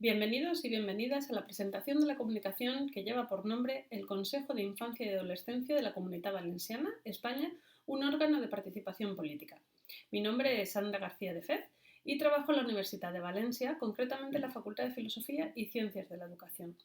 Bienvenidos y bienvenidas a la presentación de la comunicación que lleva por nombre el Consejo de Infancia y Adolescencia de la Comunitat Valenciana, España, un órgano de participación política. Mi nombre es Sandra García de Fez y trabajo en la Universidad de Valencia, concretamente en la Facultad de Filosofía y Ciencias de la Educación.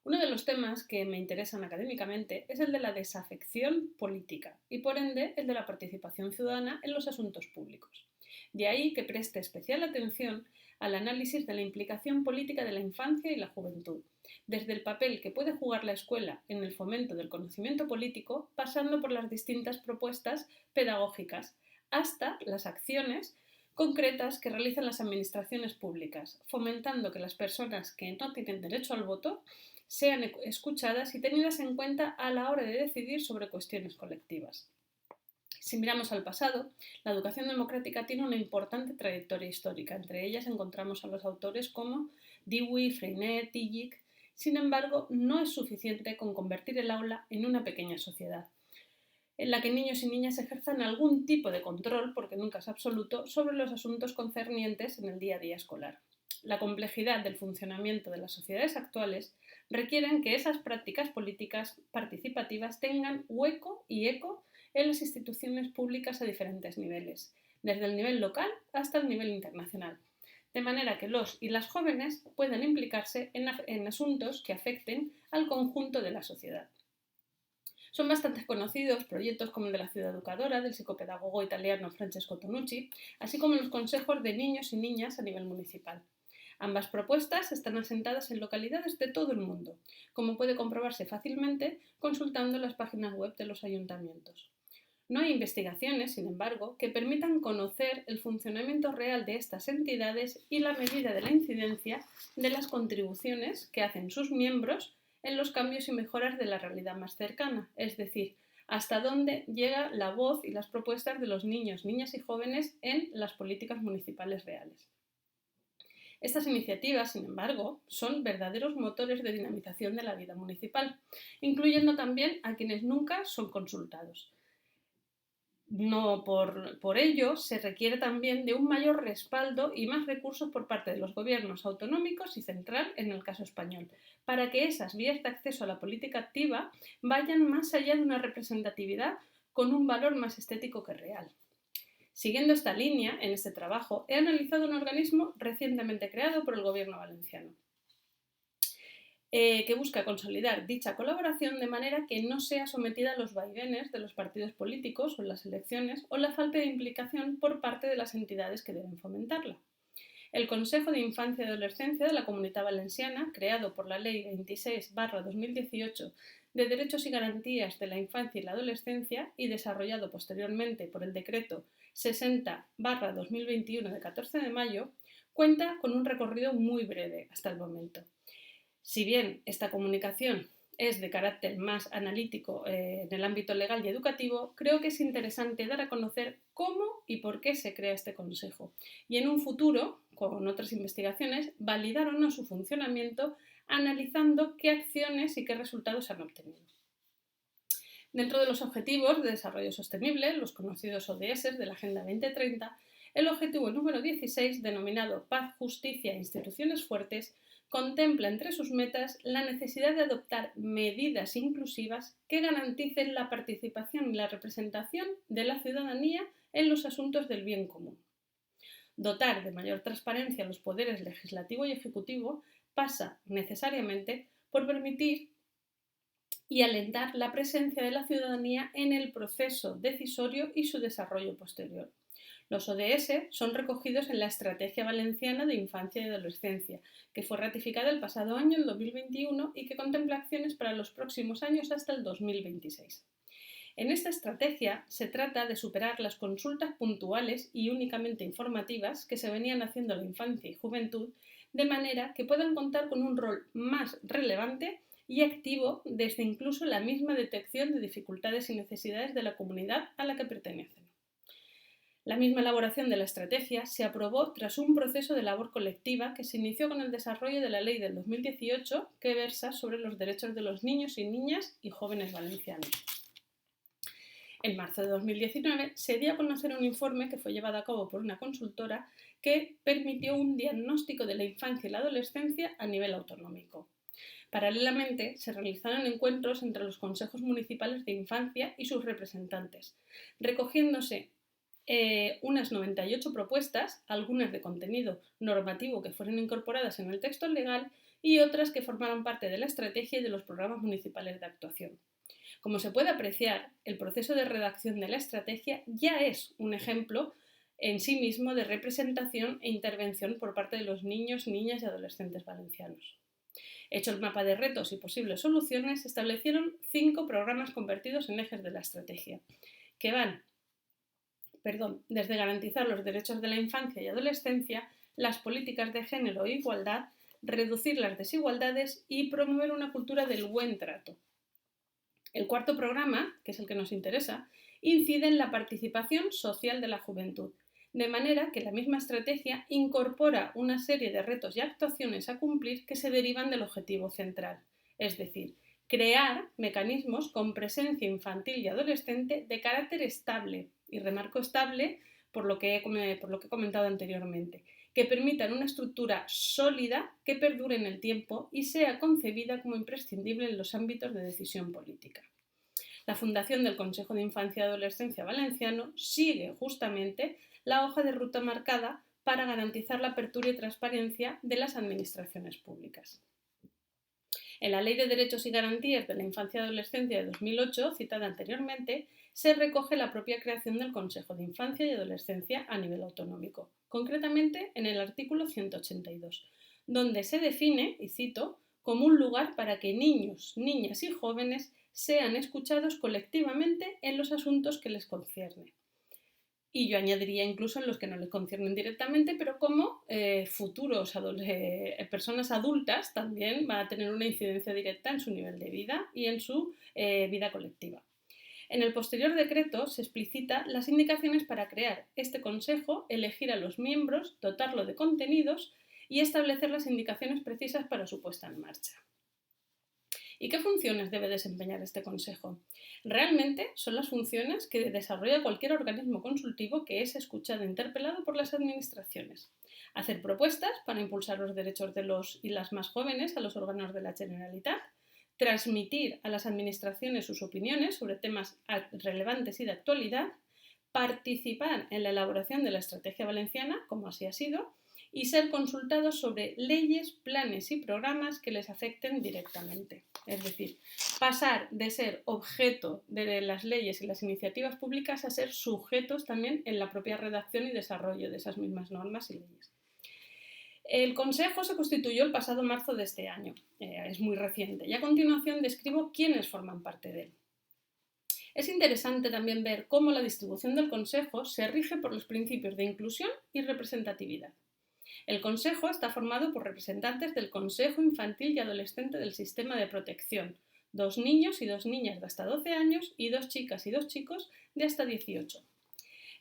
Uno de los temas que me interesan académicamente es el de la desafección política y, por ende, el de la participación ciudadana en los asuntos públicos. De ahí que preste especial atención al análisis de la implicación política de la infancia y la juventud, desde el papel que puede jugar la escuela en el fomento del conocimiento político, pasando por las distintas propuestas pedagógicas, hasta las acciones concretas que realizan las administraciones públicas, fomentando que las personas que no tienen derecho al voto sean escuchadas y tenidas en cuenta a la hora de decidir sobre cuestiones colectivas. Si miramos al pasado, la educación democrática tiene una importante trayectoria histórica. Entre ellas encontramos a los autores como Dewey, Freinet, Tillich. Sin embargo, no es suficiente con convertir el aula en una pequeña sociedad, en la que niños y niñas ejerzan algún tipo de control, porque nunca es absoluto, sobre los asuntos concernientes en el día a día escolar. La complejidad del funcionamiento de las sociedades actuales requieren que esas prácticas políticas participativas tengan hueco y eco en las instituciones públicas a diferentes niveles, desde el nivel local hasta el nivel internacional, de manera que los y las jóvenes puedan implicarse en asuntos que afecten al conjunto de la sociedad. Son bastante conocidos proyectos como el de la Ciudad Educadora, del psicopedagogo italiano Francesco Tonucci, así como los consejos de niños y niñas a nivel municipal. Ambas propuestas están asentadas en localidades de todo el mundo, como puede comprobarse fácilmente consultando las páginas web de los ayuntamientos. No hay investigaciones, sin embargo, que permitan conocer el funcionamiento real de estas entidades y la medida de la incidencia de las contribuciones que hacen sus miembros en los cambios y mejoras de la realidad más cercana, es decir, hasta dónde llega la voz y las propuestas de los niños, niñas y jóvenes en las políticas municipales reales. Estas iniciativas, sin embargo, son verdaderos motores de dinamización de la vida municipal, incluyendo también a quienes nunca son consultados. No por ello se requiere también de un mayor respaldo y más recursos por parte de los gobiernos autonómicos y central, en el caso español, para que esas vías de acceso a la política activa vayan más allá de una representatividad con un valor más estético que real. Siguiendo esta línea, en este trabajo he analizado un organismo recientemente creado por el Gobierno valenciano, que busca consolidar dicha colaboración de manera que no sea sometida a los vaivenes de los partidos políticos o en las elecciones o la falta de implicación por parte de las entidades que deben fomentarla. El Consejo de Infancia y Adolescencia de la Comunitat Valenciana, creado por la Ley 26/2018 de Derechos y Garantías de la Infancia y la Adolescencia y desarrollado posteriormente por el Decreto 60/2021 de 14 de mayo, cuenta con un recorrido muy breve hasta el momento. Si bien esta comunicación es de carácter más analítico en el ámbito legal y educativo, creo que es interesante dar a conocer cómo y por qué se crea este consejo y en un futuro, con otras investigaciones, validar o no su funcionamiento analizando qué acciones y qué resultados se han obtenido. Dentro de los Objetivos de Desarrollo Sostenible, los conocidos ODS de la Agenda 2030, el objetivo número 16, denominado Paz, Justicia e Instituciones Fuertes, contempla entre sus metas la necesidad de adoptar medidas inclusivas que garanticen la participación y la representación de la ciudadanía en los asuntos del bien común. Dotar de mayor transparencia a los poderes legislativo y ejecutivo pasa necesariamente por permitir y alentar la presencia de la ciudadanía en el proceso decisorio y su desarrollo posterior. Los ODS son recogidos en la Estrategia Valenciana de Infancia y Adolescencia, que fue ratificada el pasado año, el 2021, y que contempla acciones para los próximos años hasta el 2026. En esta estrategia se trata de superar las consultas puntuales y únicamente informativas que se venían haciendo a la infancia y juventud, de manera que puedan contar con un rol más relevante y activo desde incluso la misma detección de dificultades y necesidades de la comunidad a la que pertenecen. La misma elaboración de la estrategia se aprobó tras un proceso de labor colectiva que se inició con el desarrollo de la Ley del 2018 que versa sobre los derechos de los niños y niñas y jóvenes valencianos. En marzo de 2019 se dio a conocer un informe que fue llevado a cabo por una consultora que permitió un diagnóstico de la infancia y la adolescencia a nivel autonómico. Paralelamente, se realizaron encuentros entre los consejos municipales de infancia y sus representantes, recogiéndose unas 98 propuestas, algunas de contenido normativo que fueron incorporadas en el texto legal y otras que formaron parte de la estrategia y de los programas municipales de actuación. Como se puede apreciar, el proceso de redacción de la estrategia ya es un ejemplo en sí mismo de representación e intervención por parte de los niños, niñas y adolescentes valencianos. Hecho el mapa de retos y posibles soluciones, se establecieron 5 programas convertidos en ejes de la estrategia, que van desde garantizar los derechos de la infancia y adolescencia, las políticas de género e igualdad, reducir las desigualdades y promover una cultura del buen trato. El cuarto programa, que es el que nos interesa, incide en la participación social de la juventud, de manera que la misma estrategia incorpora una serie de retos y actuaciones a cumplir que se derivan del objetivo central, es decir, crear mecanismos con presencia infantil y adolescente de carácter estable, y remarco estable por lo que he comentado anteriormente, que permitan una estructura sólida que perdure en el tiempo y sea concebida como imprescindible en los ámbitos de decisión política. La fundación del Consejo de Infancia y Adolescencia Valenciano sigue justamente la hoja de ruta marcada para garantizar la apertura y transparencia de las administraciones públicas. En la Ley de Derechos y Garantías de la Infancia y Adolescencia de 2008, citada anteriormente, se recoge la propia creación del Consejo de Infancia y Adolescencia a nivel autonómico, concretamente en el artículo 182, donde se define, y cito, como un lugar para que niños, niñas y jóvenes sean escuchados colectivamente en los asuntos que les conciernen. Y yo añadiría incluso en los que no les conciernen directamente, pero como futuros personas adultas también va a tener una incidencia directa en su nivel de vida y en su vida colectiva. En el posterior decreto se explicita las indicaciones para crear este consejo, elegir a los miembros, dotarlo de contenidos y establecer las indicaciones precisas para su puesta en marcha. ¿Y qué funciones debe desempeñar este consejo? Realmente son las funciones que desarrolla cualquier organismo consultivo que es escuchado e interpelado por las administraciones. Hacer propuestas para impulsar los derechos de los y las más jóvenes a los órganos de la Generalitat, transmitir a las administraciones sus opiniones sobre temas relevantes y de actualidad, participar en la elaboración de la estrategia valenciana, como así ha sido, y ser consultados sobre leyes, planes y programas que les afecten directamente. Es decir, pasar de ser objeto de las leyes y las iniciativas públicas a ser sujetos también en la propia redacción y desarrollo de esas mismas normas y leyes. El Consejo se constituyó el pasado marzo de este año, es muy reciente, y a continuación describo quiénes forman parte de él. Es interesante también ver cómo la distribución del Consejo se rige por los principios de inclusión y representatividad. El Consejo está formado por representantes del Consejo Infantil y Adolescente del Sistema de Protección, 2 niños y 2 niñas de hasta 12 años y 2 chicas y 2 chicos de hasta 18.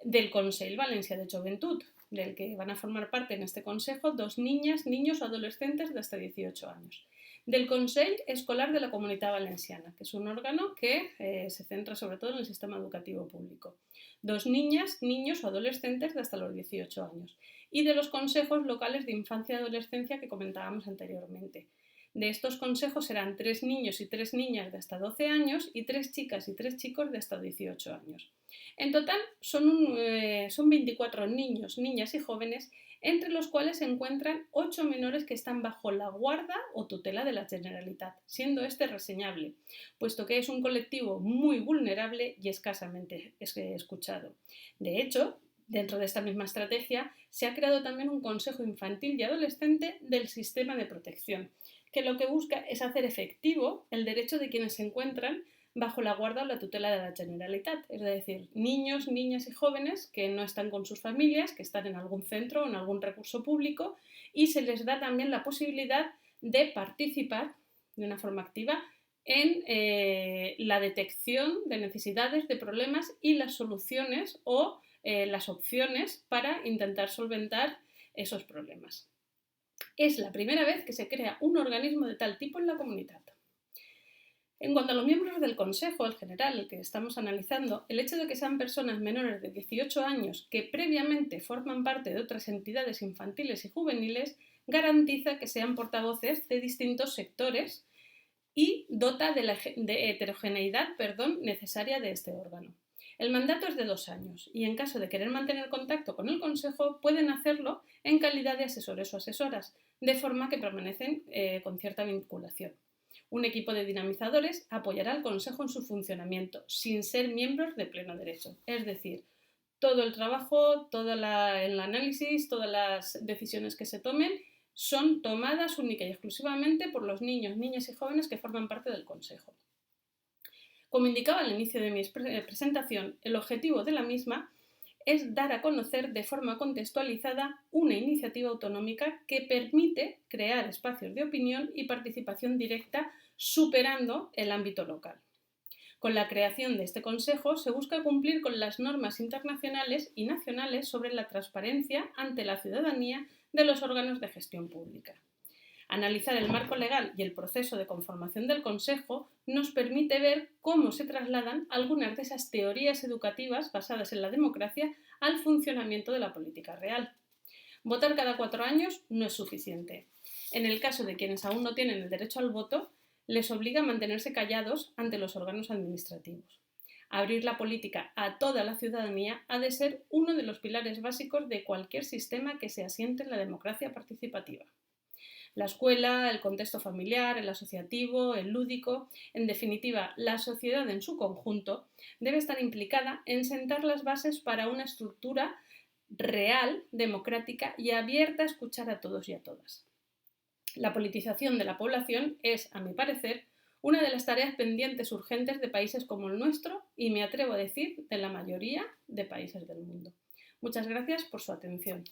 Del Consell Valencià de Joventut, del que van a formar parte en este consejo 2 niñas, niños o adolescentes de hasta 18 años. Del Consell Escolar de la Comunitat Valenciana, que es un órgano que se centra sobre todo en el sistema educativo público. 2 niñas, niños o adolescentes de hasta los 18 años. Y de los consejos locales de infancia y adolescencia que comentábamos anteriormente. De estos consejos serán 3 niños y 3 niñas de hasta 12 años y 3 chicas y 3 chicos de hasta 18 años. En total son 24 niños, niñas y jóvenes, entre los cuales se encuentran 8 menores que están bajo la guarda o tutela de la Generalitat, siendo este reseñable, puesto que es un colectivo muy vulnerable y escasamente escuchado. De hecho, dentro de esta misma estrategia, se ha creado también un Consejo Infantil y Adolescente del Sistema de Protección, que lo que busca es hacer efectivo el derecho de quienes se encuentran bajo la guarda o la tutela de la Generalitat, es decir, niños, niñas y jóvenes que no están con sus familias, que están en algún centro o en algún recurso público, y se les da también la posibilidad de participar de una forma activa en la detección de necesidades, de problemas y las soluciones o las opciones para intentar solventar esos problemas. Es la primera vez que se crea un organismo de tal tipo en la comunidad. En cuanto a los miembros del Consejo, el general, el que estamos analizando, el hecho de que sean personas menores de 18 años que previamente forman parte de otras entidades infantiles y juveniles garantiza que sean portavoces de distintos sectores y dota de la heterogeneidad necesaria de este órgano. El mandato es de 2 años y en caso de querer mantener contacto con el Consejo pueden hacerlo en calidad de asesores o asesoras, de forma que permanecen con cierta vinculación. Un equipo de dinamizadores apoyará al Consejo en su funcionamiento, sin ser miembros de pleno derecho. Es decir, todo el trabajo, todo el análisis, todas las decisiones que se tomen son tomadas única y exclusivamente por los niños, niñas y jóvenes que forman parte del Consejo. Como indicaba al inicio de mi presentación, el objetivo de la misma es dar a conocer de forma contextualizada una iniciativa autonómica que permite crear espacios de opinión y participación directa superando el ámbito local. Con la creación de este Consejo se busca cumplir con las normas internacionales y nacionales sobre la transparencia ante la ciudadanía de los órganos de gestión pública. Analizar el marco legal y el proceso de conformación del Consejo nos permite ver cómo se trasladan algunas de esas teorías educativas basadas en la democracia al funcionamiento de la política real. Votar cada 4 años no es suficiente. En el caso de quienes aún no tienen el derecho al voto, les obliga a mantenerse callados ante los órganos administrativos. Abrir la política a toda la ciudadanía ha de ser uno de los pilares básicos de cualquier sistema que se asiente en la democracia participativa. La escuela, el contexto familiar, el asociativo, el lúdico, en definitiva, la sociedad en su conjunto, debe estar implicada en sentar las bases para una estructura real, democrática y abierta a escuchar a todos y a todas. La politización de la población es, a mi parecer, una de las tareas pendientes urgentes de países como el nuestro y me atrevo a decir de la mayoría de países del mundo. Muchas gracias por su atención.